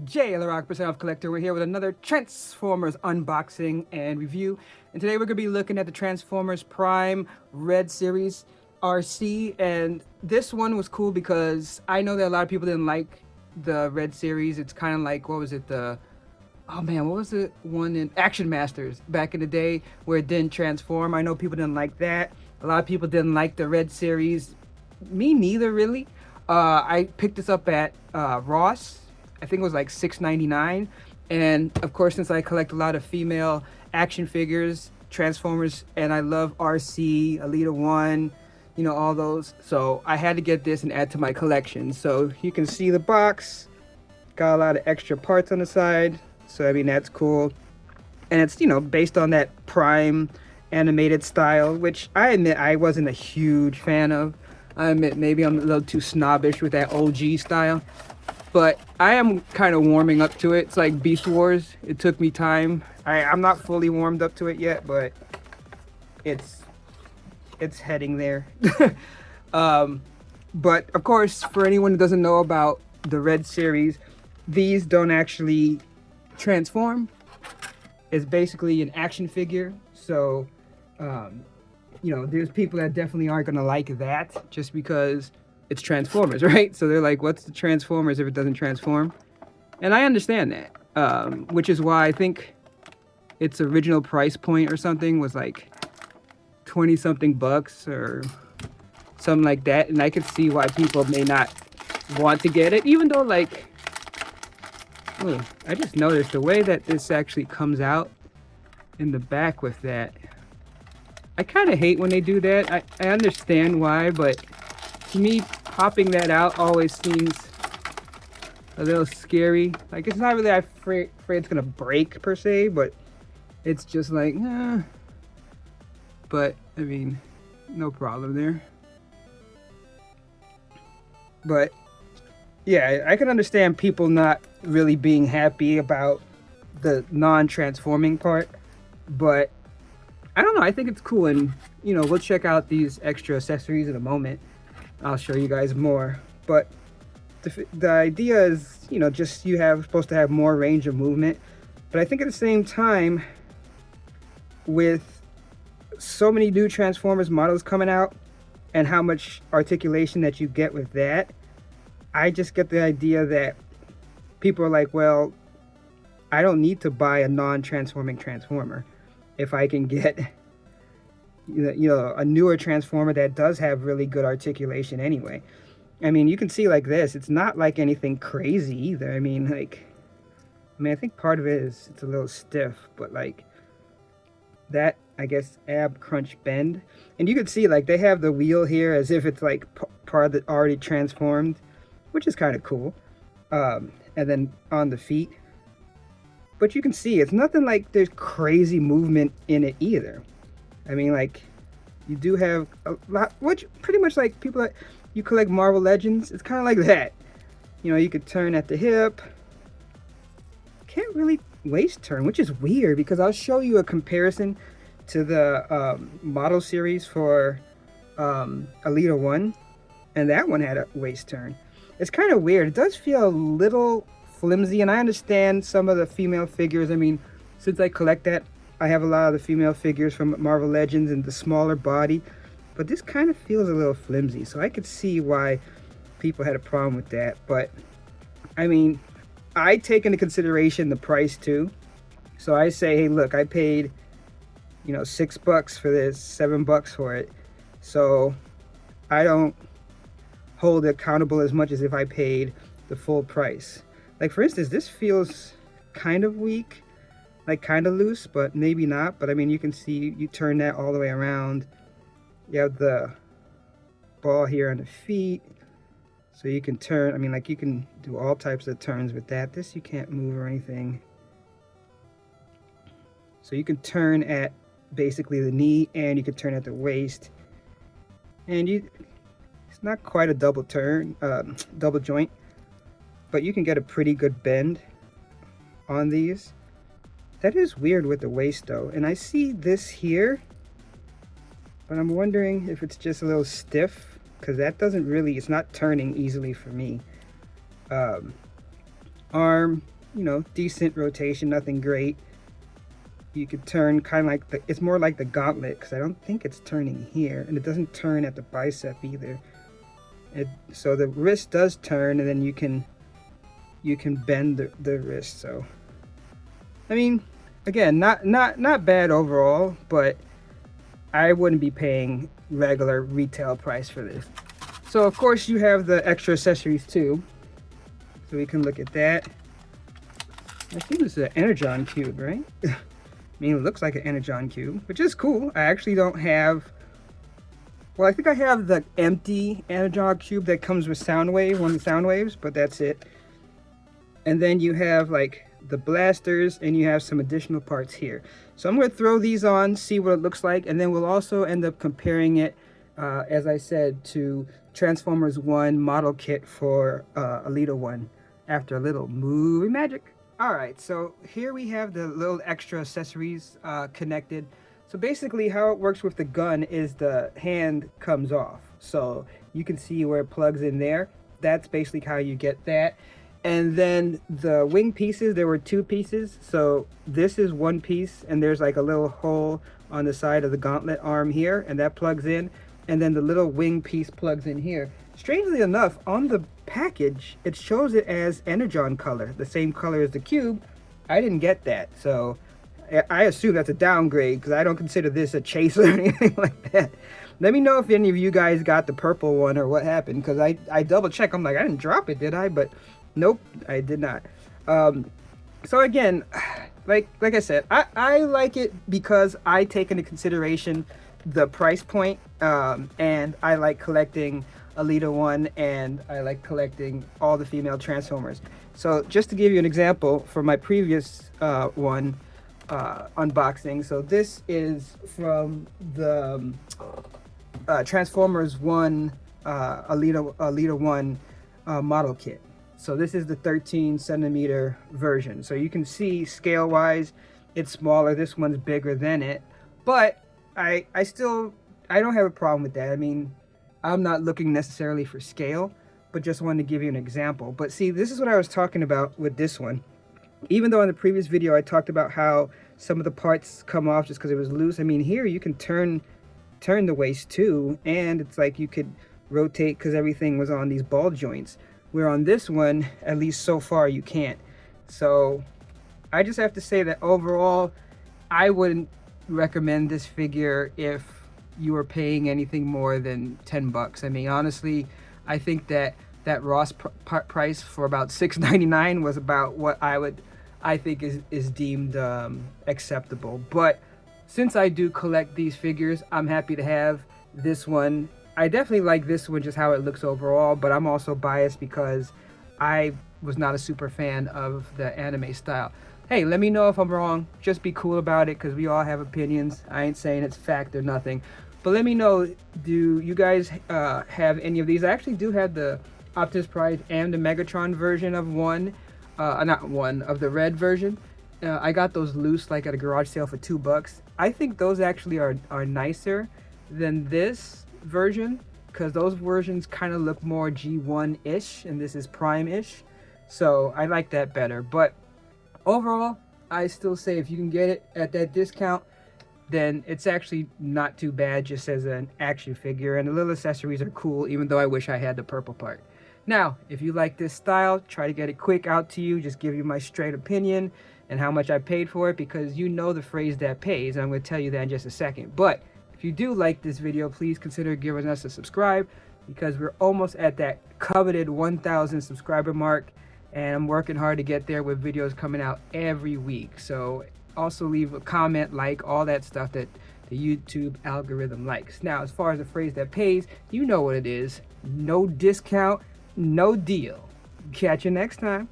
Jay, the Rock Percent Off Collector. We're here with another Transformers unboxing and review. And today we're going to be looking at the Transformers Prime Red Series RC. And this one was cool because I know that a lot of people didn't like the Red Series. It's kind of like, what was it? Oh man, what was the one in Action Masters back in the day where it didn't transform? I know people didn't like that. A lot of people didn't like the Red Series. Me neither, really. I picked this up at Ross. I think it was like $6.99. And of course, since I collect a lot of female action figures, Transformers, and I love RC, Alita 1, you know, all those. So I had to get this and add to my collection. So you can see the box. Got a lot of extra parts on the side. So, I mean, that's cool. And it's, you know, based on that Prime animated style, which I admit I wasn't a huge fan of. I admit maybe I'm a little too snobbish with that OG style. But I am kind of warming up to it. It's like Beast Wars. It took me time. I'm not fully warmed up to it yet, but it's heading there. But of course, for anyone who doesn't know about the Red Series, these don't actually transform. It's basically an action figure. So, you know, there's people that definitely aren't gonna like that just because it's Transformers, right? So they're like, what's the Transformers if it doesn't transform? And I understand that, which is why I think its original price point or something was like 20 something bucks or something like that. And I could see why people may not want to get it, even though like, oh, I just noticed the way that this actually comes out in the back with that. I kind of hate when they do that. I understand why, but to me, popping that out always seems a little scary. Like, it's not really afraid it's gonna break per se, but it's just like, but I mean, no problem there. But yeah, I can understand people not really being happy about the non-transforming part, but I don't know, I think it's cool. And you know, we'll check out these extra accessories in a moment. I'll show you guys more, but the idea is, you know, just supposed to have more range of movement. But I think at the same time, with so many new Transformers models coming out and how much articulation that you get with that, I just get the idea that people are like, well, I don't need to buy a non-transforming Transformer if I can get a newer Transformer that does have really good articulation anyway. I mean, you can see like this, it's not like anything crazy either. I mean, I think part of it is it's a little stiff, but like that, I guess, ab crunch bend. And you can see like they have the wheel here as if it's like part of the already transformed, which is kind of cool. And then on the feet. But you can see it's nothing like there's crazy movement in it either. I mean, like, you do have a lot, which pretty much like people that you collect Marvel Legends, it's kind of like that. You know, you could turn at the hip. Can't really waist turn, which is weird because I'll show you a comparison to the model series for Alita 1, and that one had a waist turn. It's kind of weird. It does feel a little flimsy, and I understand some of the female figures. I mean, since I collect that, I have a lot of the female figures from Marvel Legends and the smaller body, but this kind of feels a little flimsy, so I could see why people had a problem with that. But I mean, I take into consideration the price too. So I say, hey, look, I paid, you know, $6 for this, $7 for it. So I don't hold it accountable as much as if I paid the full price. Like, for instance, this feels kind of weak, like kind of loose, but maybe not. But I mean, you can see you turn that all the way around. You have the ball here on the feet, so you can turn. I mean, like, you can do all types of turns with that. This you can't move or anything. So you can turn at basically the knee, and you can turn at the waist. And it's not quite a double turn, double joint, but you can get a pretty good bend on these. That is weird with the waist though. And I see this here, but I'm wondering if it's just a little stiff, because that doesn't really, it's not turning easily for me. arm, you know, decent rotation, nothing great. You could turn kind of like it's more like the gauntlet, because I don't think it's turning here, and it doesn't turn at the bicep either. So the wrist does turn, and then you can bend the wrist. So I mean, again, not bad overall, but I wouldn't be paying regular retail price for this. So of course you have the extra accessories too, so we can look at that. I think this is an Energon cube, right? I mean, it looks like an Energon cube, which is cool. I actually don't have, well, I think I have the empty Energon cube that comes with Soundwave, one of the Soundwaves, but that's it. And then you have like the blasters, and you have some additional parts here. So I'm going to throw these on, see what it looks like, and then we'll also end up comparing it, as I said, to Transformers 1 model kit for Alita 1 after a little movie magic. Alright, so here we have the little extra accessories connected. So basically how it works with the gun is the hand comes off. So you can see where it plugs in there. That's basically how you get that. And then the wing pieces, there were 2 pieces. So this is 1 piece, and there's like a little hole on the side of the gauntlet arm here, and that plugs in. And then the little wing piece plugs in here. Strangely enough, on the package, it shows it as Energon color, the same color as the cube. I didn't get that, so I assume that's a downgrade, because I don't consider this a chaser or anything like that. Let me know if any of you guys got the purple one or what happened, because I double check. I'm like, I didn't drop it, did I? But nope, I did not. So again, like I said, I like it because I take into consideration the price point, and I like collecting Alita 1, and I like collecting all the female Transformers. So just to give you an example for my previous one unboxing, so this is from the Transformers 1 Alita 1 model kit. So this is the 13 centimeter version. So you can see scale wise it's smaller, this one's bigger than it, but I don't have a problem with that. I mean, I'm not looking necessarily for scale, but just wanted to give you an example. But see, this is what I was talking about with this one. Even though in the previous video I talked about how some of the parts come off just because it was loose, I mean, here you can turn the waist too, and it's like you could rotate because everything was on these ball joints, where on this one, at least so far, you can't. So I just have to say that overall, I wouldn't recommend this figure if you were paying anything more than 10 bucks. I mean, honestly, I think that Ross price for about $6.99 was about what I think is deemed acceptable. But since I do collect these figures, I'm happy to have this one. I definitely like this one, just how it looks overall, but I'm also biased because I was not a super fan of the anime style. Hey, let me know if I'm wrong. Just be cool about it, because we all have opinions. I ain't saying it's fact or nothing. But let me know, do you guys have any of these? I actually do have the Optimus Prime and the Megatron version of of the red version. I got those loose like at a garage sale for $2. I think those actually are nicer than this version, because those versions kind of look more G1-ish, and this is Prime-ish. So I like that better. But overall, I still say if you can get it at that discount, then it's actually not too bad just as an action figure, and the little accessories are cool, even though I wish I had the purple part. Now, if you like this style, try to get it quick out to you, just give you my straight opinion and how much I paid for it, because you know the phrase that pays, and I'm going to tell you that in just a second. But if you do like this video, please consider giving us a subscribe, because we're almost at that coveted 1,000 subscriber mark, and I'm working hard to get there with videos coming out every week. So also leave a comment, like, all that stuff that the YouTube algorithm likes. Now, as far as the phrase that pays, you know what it is. No discount, no deal. Catch you next time.